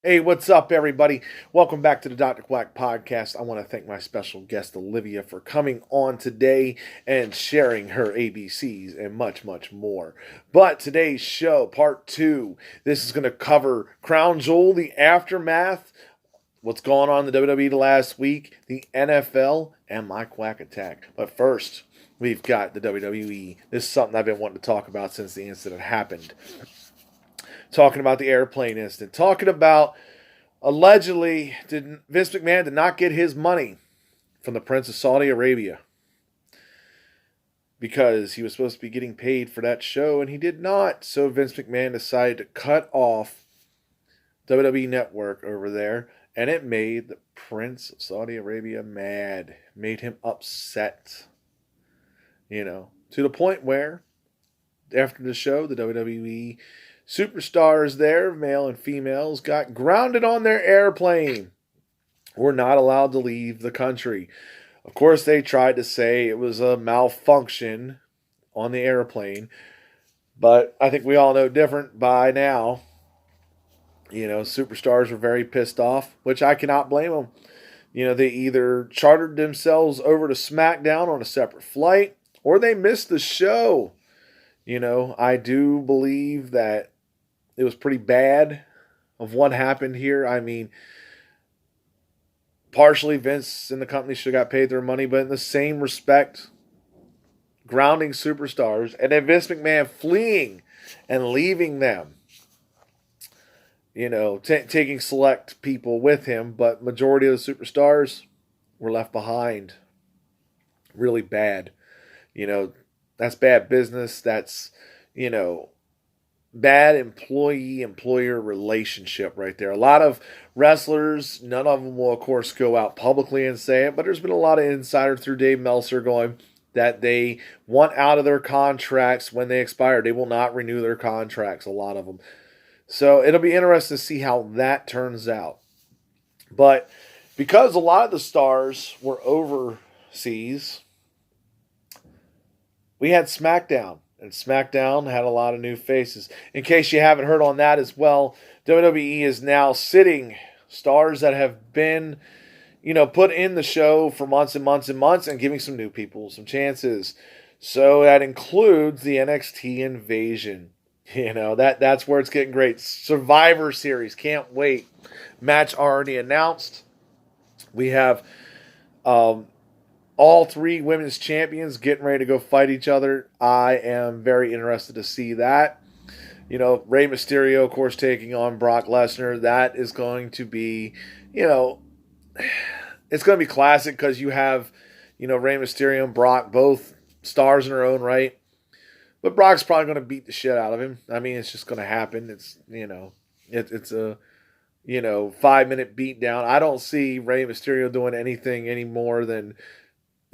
Hey, what's up, everybody? Welcome back to the Dr. Quack podcast. I want to thank my special guest, Olivia, for coming on today and sharing her ABCs and much, much more. But today's show, part 2, this is going to cover Crown Jewel, the aftermath, what's going on in the WWE the last week, the NFL, and my Quack Attack. But first, we've got the WWE. This is something I've been wanting to talk about since the incident happened. Talking about the airplane incident. Talking about allegedly Vince McMahon did not get his money from the Prince of Saudi Arabia because he was supposed to be getting paid for that show and he did not. So Vince McMahon decided to cut off WWE Network over there, and it made the Prince of Saudi Arabia mad. Made him upset. To the point where after the show, the WWE superstars there, male and females, got grounded on their airplane. Were not allowed to leave the country. Of course, they tried to say it was a malfunction on the airplane, but I think we all know different by now. Superstars were very pissed off, which I cannot blame them. They either chartered themselves over to SmackDown on a separate flight, or they missed the show. I do believe that it was pretty bad of what happened here. I mean, partially Vince and the company should have got paid their money, but in the same respect, grounding superstars and then Vince McMahon fleeing and leaving them. Taking select people with him, but majority of the superstars were left behind. Really bad. That's bad business. That's, bad employee-employer relationship right there. A lot of wrestlers, none of them will, of course, go out publicly and say it, but there's been a lot of insider through Dave Meltzer going that they want out of their contracts when they expire. They will not renew their contracts, a lot of them. So it'll be interesting to see how that turns out. But because a lot of the stars were overseas, we had SmackDown. And SmackDown had a lot of new faces. In case you haven't heard on that as well, WWE is now sitting stars that have been, put in the show for months and months and months and giving some new people some chances. So that includes the NXT Invasion. That's where it's getting great. Survivor Series. Can't wait. Match already announced. We have all 3 women's champions getting ready to go fight each other. I am very interested to see that. Rey Mysterio, of course, taking on Brock Lesnar. That is going to be, it's going to be classic because you have, Rey Mysterio and Brock, both stars in their own right. But Brock's probably going to beat the shit out of him. I mean, it's just going to happen. It's, it's a, 5-minute beatdown. I don't see Rey Mysterio doing anything any more than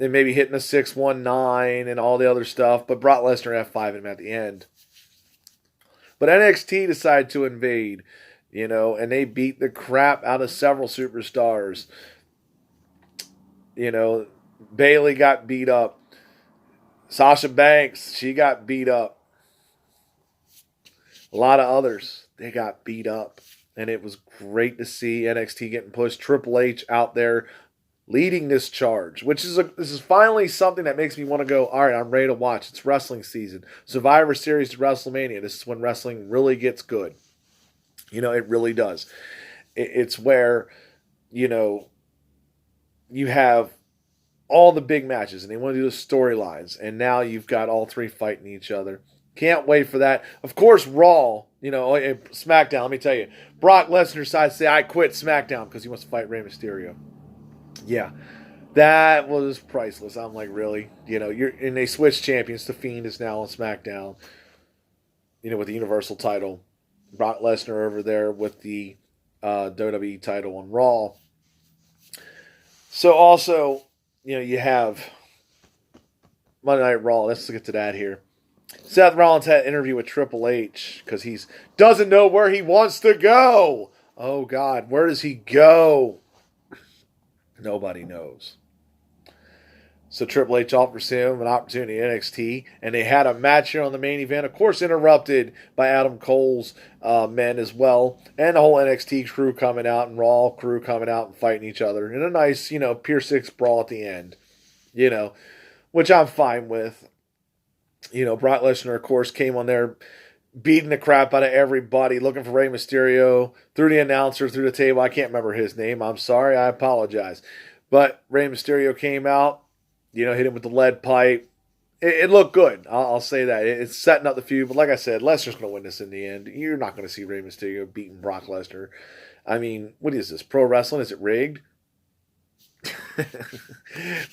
maybe hitting a 619 and all the other stuff, but Brock Lesnar F5 him at the end. But NXT decided to invade, and they beat the crap out of several superstars. Bayley got beat up. Sasha Banks, she got beat up. A lot of others, they got beat up. And it was great to see NXT getting pushed. Triple H out there leading this charge, which is this is finally something that makes me want to go, all right, I'm ready to watch. It's wrestling season. Survivor Series to WrestleMania. This is when wrestling really gets good. It really does. It's where, you have all the big matches and they want to do the storylines. And now you've got all 3 fighting each other. Can't wait for that. Of course, Raw, SmackDown, let me tell you. Brock Lesnar decides to say, I quit SmackDown because he wants to fight Rey Mysterio. Yeah, that was priceless. I'm like, really? And they switched champions. The Fiend is now on SmackDown, with the Universal title. Brock Lesnar over there with the WWE title on Raw. So also, you have Monday Night Raw. Let's get to that here. Seth Rollins had an interview with Triple H because he doesn't know where he wants to go. Oh, God, where does he go? Nobody knows. So Triple H offers him an opportunity in NXT, and they had a match here on the main event, of course interrupted by Adam Cole's men as well, and the whole NXT crew coming out and Raw crew coming out and fighting each other in a nice, Pier 6 brawl at the end, which I'm fine with. Brock Lesnar, of course, came on there beating the crap out of everybody, looking for Rey Mysterio, through the announcer, through the table. I can't remember his name. I'm sorry. I apologize. But Rey Mysterio came out, hit him with the lead pipe. It looked good. I'll say that. It's setting up the feud. But like I said, Lesnar's going to win this in the end. You're not going to see Rey Mysterio beating Brock Lesnar. I mean, what is this? Pro wrestling? Is it rigged?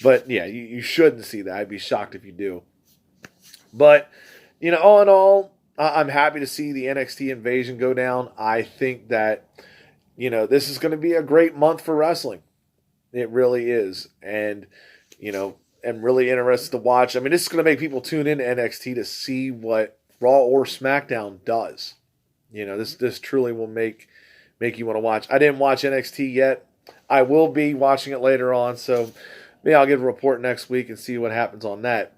But yeah, you shouldn't see that. I'd be shocked if you do. But, all in all, I'm happy to see the NXT Invasion go down. I think that, this is going to be a great month for wrestling. It really is. And, I'm really interested to watch. I mean, this is going to make people tune into NXT to see what Raw or SmackDown does. This truly will make you want to watch. I didn't watch NXT yet. I will be watching it later on. So maybe I'll give a report next week and see what happens on that.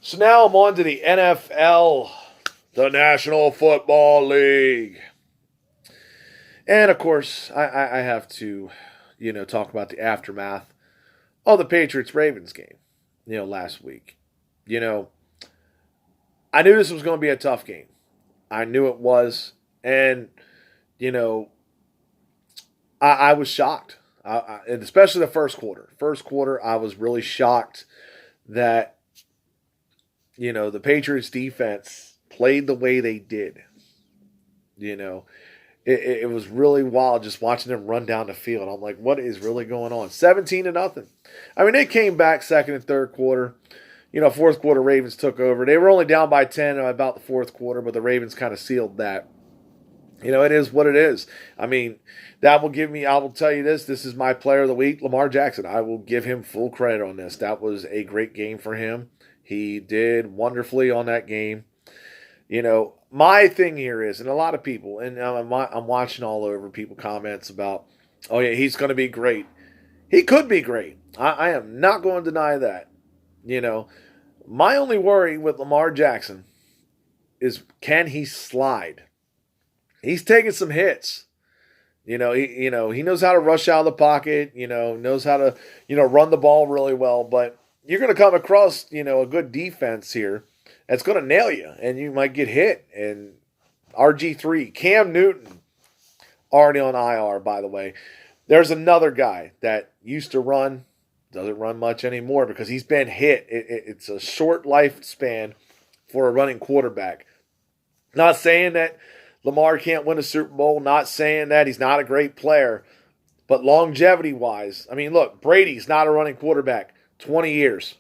So now I'm on to the NFL, the National Football League. And, of course, I have to, talk about the aftermath of the Patriots-Ravens game, last week. I knew this was going to be a tough game. I knew it was. And, I was shocked, and especially the first quarter. First quarter, I was really shocked that the Patriots defense played the way they did. It was really wild just watching them run down the field. I'm like, what is really going on? 17-0. I mean, they came back second and third quarter. Fourth quarter, Ravens took over. They were only down by 10 about the fourth quarter, but the Ravens kind of sealed that. It is what it is. I mean, I will tell you this is my player of the week, Lamar Jackson. I will give him full credit on this. That was a great game for him. He did wonderfully on that game. My thing here is, and a lot of people, and I'm watching all over people comments about, oh yeah, he's going to be great. He could be great. I am not going to deny that. My only worry with Lamar Jackson is, can he slide? He's taking some hits. He knows how to rush out of the pocket, knows how to, run the ball really well, but you're going to come across, a good defense here that's going to nail you, and you might get hit. And RG3, Cam Newton, already on IR, by the way. There's another guy that used to run, doesn't run much anymore because he's been hit. It's a short lifespan for a running quarterback. Not saying that Lamar can't win a Super Bowl, not saying that he's not a great player, but longevity-wise, I mean, look, Brady's not a running quarterback, 20 years.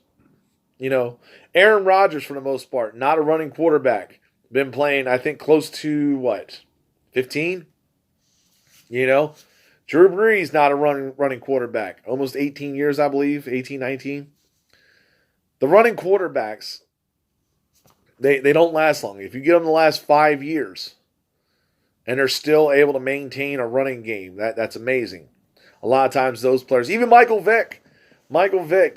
Aaron Rodgers, for the most part, not a running quarterback. Been playing, I think, close to, 15? Drew Brees, not a running quarterback. Almost 18 years, I believe, 18, 19. The running quarterbacks, they don't last long. If you get them the last 5 years, and they're still able to maintain a running game, that's amazing. A lot of times those players, even Michael Vick,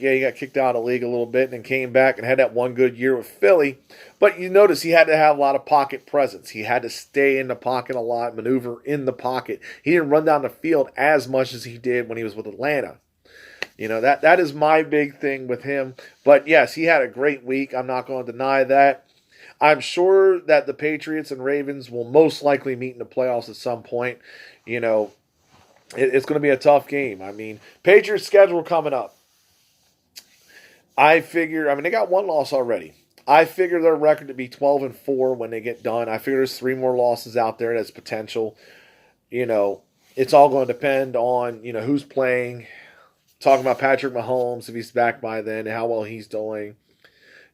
he got kicked out of the league a little bit and then came back and had that one good year with Philly. But you notice he had to have a lot of pocket presence. He had to stay in the pocket a lot, maneuver in the pocket. He didn't run down the field as much as he did when he was with Atlanta. That is my big thing with him. But yes, he had a great week. I'm not going to deny that. I'm sure that the Patriots and Ravens will most likely meet in the playoffs at some point. It's going to be a tough game. I mean, Patriots' schedule coming up. They got one loss already. I figure their record to be 12-4 when they get done. I figure there's 3 more losses out there that's potential. It's all going to depend on, who's playing. Talking about Patrick Mahomes, if he's back by then, how well he's doing.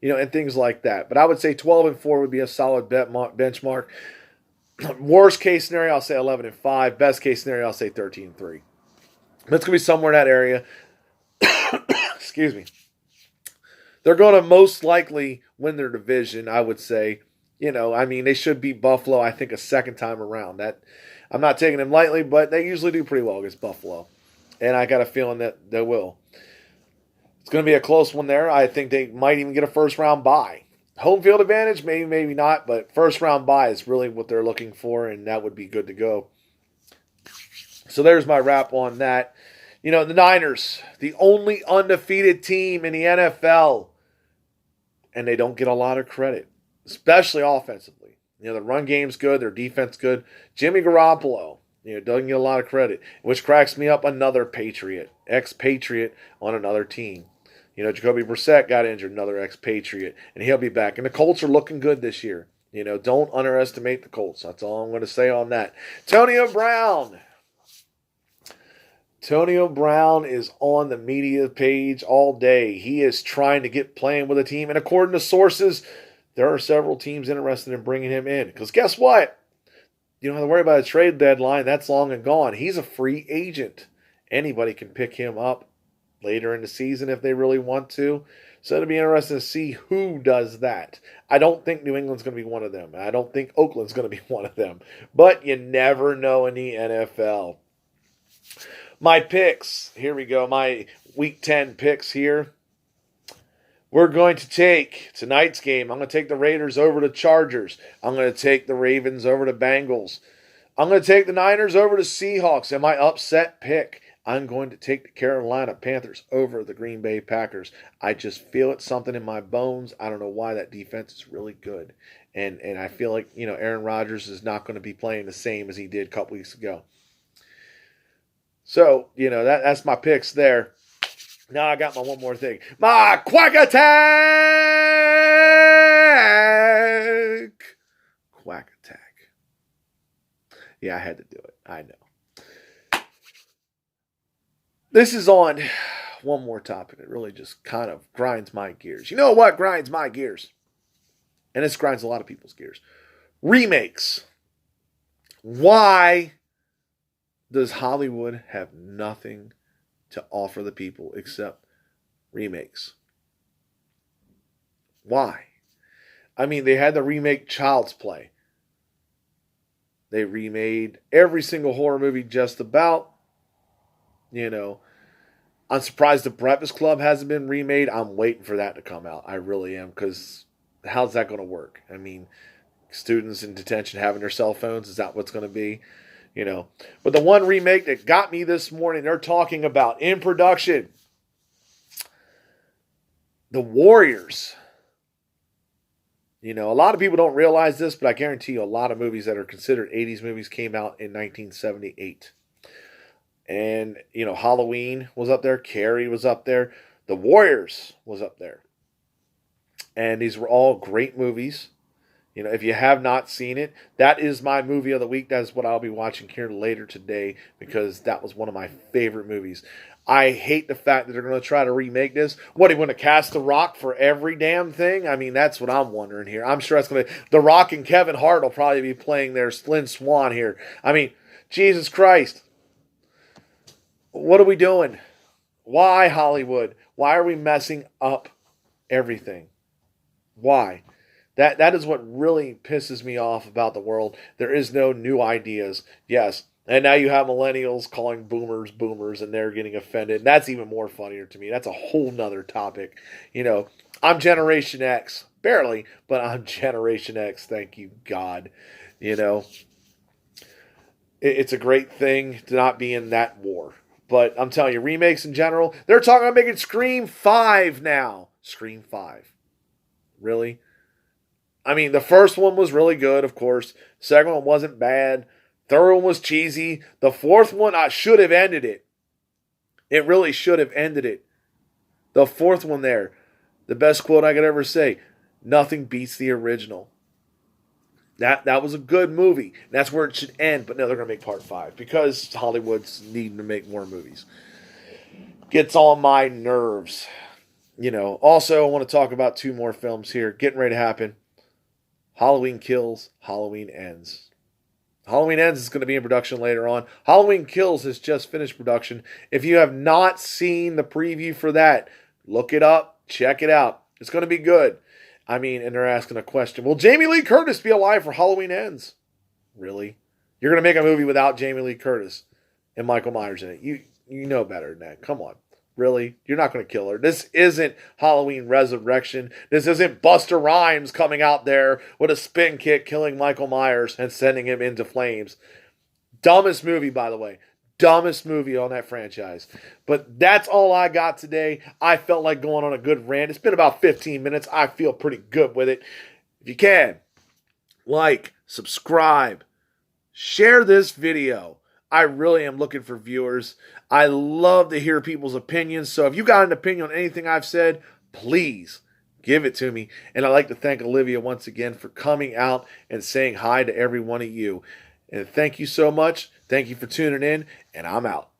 And things like that. But I would say 12-4 would be a solid benchmark. Worst case scenario, I'll say 11-5. Best case scenario, I'll say 13-3. It's going to be somewhere in that area. Excuse me. They're going to most likely win their division, I would say. They should beat Buffalo, I think, a second time around. That I'm not taking them lightly, but they usually do pretty well against Buffalo. And I got a feeling that they will. It's going to be a close one there. I think they might even get a first-round bye. Home field advantage, maybe, maybe not, but first-round bye is really what they're looking for, and that would be good to go. So there's my wrap on that. You know, the Niners, the only undefeated team in the NFL, and they don't get a lot of credit, especially offensively. You know, the run game's good, their defense good. Jimmy Garoppolo, doesn't get a lot of credit, which cracks me up. Another Patriot, ex-Patriot on another team. Jacoby Brissett got injured, another ex-Patriot, and he'll be back. And the Colts are looking good this year. Don't underestimate the Colts. That's all I'm going to say on that. Antonio Brown. Antonio Brown is on the media page all day. He is trying to get playing with a team. And according to sources, there are several teams interested in bringing him in. Because guess what? You don't have to worry about a trade deadline. That's long and gone. He's a free agent. Anybody can pick him up later in the season if they really want to. So it'll be interesting to see who does that. I don't think New England's going to be one of them. I don't think Oakland's going to be one of them. But you never know in the NFL. My picks. Here we go. My Week 10 picks here. We're going to take tonight's game. I'm going to take the Raiders over the Chargers. I'm going to take the Ravens over the Bengals. I'm going to take the Niners over the Seahawks. And my upset pick, I'm going to take the Carolina Panthers over the Green Bay Packers. I just feel it, something in my bones. I don't know why. That defense is really good. And I feel like, Aaron Rodgers is not going to be playing the same as he did a couple weeks ago. So, that's my picks there. Now I got my one more thing. My Quack Attack! Quack Attack. Yeah, I had to do it. I know. This is on one more topic. It really just kind of grinds my gears. You know what grinds my gears? And this grinds a lot of people's gears. Remakes. Why does Hollywood have nothing to offer the people except remakes? Why? I mean, they had to remake Child's Play. They remade every single horror movie just about. I'm surprised The Breakfast Club hasn't been remade. I'm waiting for that to come out. I really am, because how's that going to work? I mean, students in detention having their cell phones, is that what's going to be? But the one remake that got me this morning, they're talking about in production, The Warriors. A lot of people don't realize this, but I guarantee you a lot of movies that are considered 80s movies came out in 1978. And, Halloween was up there. Carrie was up there. The Warriors was up there. And these were all great movies. If you have not seen it, that is my movie of the week. That is what I'll be watching here later today, because that was one of my favorite movies. I hate the fact that they're going to try to remake this. What, are you going to cast The Rock for every damn thing? I mean, that's what I'm wondering here. I'm sure that's going to be... The Rock and Kevin Hart will probably be playing their Lynn Swan here. I mean, Jesus Christ. What are we doing? Why, Hollywood? Why are we messing up everything? Why? That is what really pisses me off about the world. There is no new ideas. Yes. And now you have millennials calling boomers boomers, and they're getting offended. That's even more funnier to me. That's a whole nother topic. I'm Generation X. Barely, but I'm Generation X. Thank you, God. It's a great thing to not be in that war. But I'm telling you, remakes in general, they're talking about making Scream 5 now. Scream 5. Really? I mean, the first one was really good, of course. Second one wasn't bad. Third one was cheesy. The fourth one, I should have ended it. It really should have ended it. The fourth one there, the best quote I could ever say, nothing beats the original. That was a good movie. That's where it should end. But no, they're going to make part 5 because Hollywood's needing to make more movies. Gets on my nerves. Also, I want to talk about 2 more films here. Getting ready to happen. Halloween Kills, Halloween Ends. Halloween Ends is going to be in production later on. Halloween Kills has just finished production. If you have not seen the preview for that, look it up, check it out. It's going to be good. I mean, and they're asking a question. Will Jamie Lee Curtis be alive for Halloween Ends? Really? You're going to make a movie without Jamie Lee Curtis and Michael Myers in it. You know better than that. Come on. Really? You're not going to kill her. This isn't Halloween Resurrection. This isn't Busta Rhymes coming out there with a spin kick, killing Michael Myers and sending him into flames. Dumbest movie, by the way. Dumbest movie on that franchise. But that's all I got today. I felt like going on a good rant. It's been about 15 minutes. I feel pretty good with it. If you can, like, subscribe, share this video. I really am looking for viewers. I love to hear people's opinions. So if you got an opinion on anything I've said, please give it to me. And I'd like to thank Olivia once again for coming out and saying hi to every one of you. And thank you so much. Thank you for tuning in, and I'm out.